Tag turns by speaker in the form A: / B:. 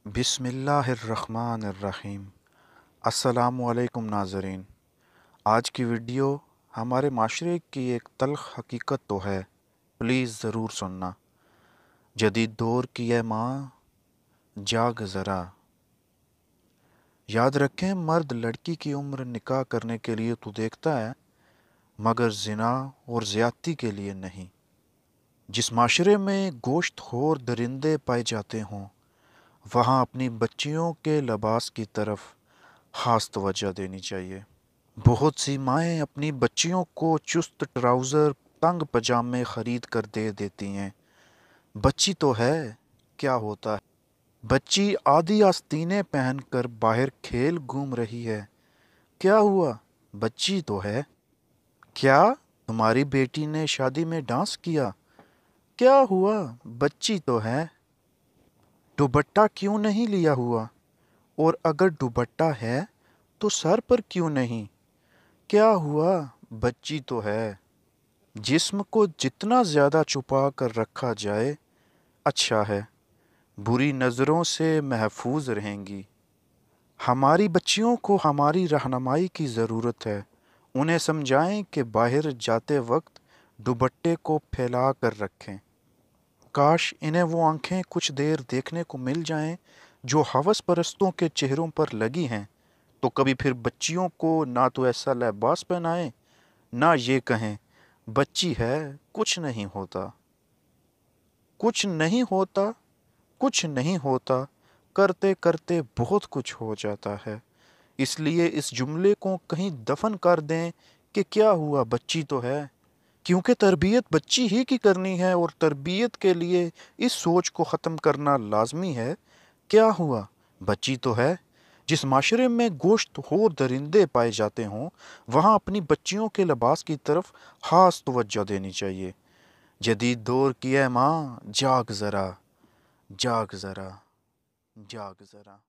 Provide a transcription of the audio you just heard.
A: बिस्मिल्लाहिर्रहमानिर्रहीम। अस्सलामुअलैकुम नाज़रीन। आज की वीडियो हमारे माशरे की एक तल्ख़ हकीकत तो है, प्लीज़ ज़रूर सुनना। जदीद दौर की है माँ, जाग ज़रा। याद रखें, मर्द लड़की की उम्र निकाह करने के लिए तो देखता है, मगर ज़िना और ज़्यादती के लिए नहीं। जिस माशरे में गोश्तखोर दरिंदे पाए जाते हों, वहाँ अपनी बच्चियों के लिबास की तरफ ख़ास तवज्जो देनी चाहिए। बहुत सी माएँ अपनी बच्चियों को चुस्त ट्राउज़र, तंग पजामे ख़रीद कर दे देती हैं। बच्ची तो है, क्या होता है? बच्ची आधी आस्तीनें पहन कर बाहर खेल घूम रही है। क्या हुआ? बच्ची तो है। क्या तुम्हारी बेटी ने शादी में डांस किया? क्या हुआ? बच्ची तो है। दुपट्टा क्यों नहीं लिया हुआ? और अगर दुपट्टा है तो सर पर क्यों नहीं? क्या हुआ? बच्ची तो है। जिस्म को जितना ज़्यादा छुपा कर रखा जाए, अच्छा है, बुरी नज़रों से महफूज रहेंगी। हमारी बच्चियों को हमारी रहनुमाई की ज़रूरत है। उन्हें समझाएं कि बाहर जाते वक्त दुपट्टे को फैला कर रखें। काश इन्हें वो आंखें कुछ देर देखने को मिल जाएं जो हवस परस्तों के चेहरों पर लगी हैं, तो कभी फिर बच्चियों को ना तो ऐसा लिबास पहनाएं, ना ये कहें बच्ची है, कुछ नहीं होता। कुछ नहीं होता, कुछ नहीं होता, करते करते बहुत कुछ हो जाता है। इसलिए इस जुमले को कहीं दफन कर दें कि क्या हुआ, बच्ची तो है। क्योंकि तरबियत बच्ची ही की करनी है, और तरबियत के लिए इस सोच को ख़त्म करना लाजमी है। क्या हुआ? बच्ची तो है। जिस माशरे में गोश्त हो दरिंदे पाए जाते हों, वहाँ अपनी बच्चियों के लिबास की तरफ ख़ास तवज्जो देनी चाहिए। जदीद दौर की है माँ, जाग ज़रा, जाग ज़रा, जाग ज़रा।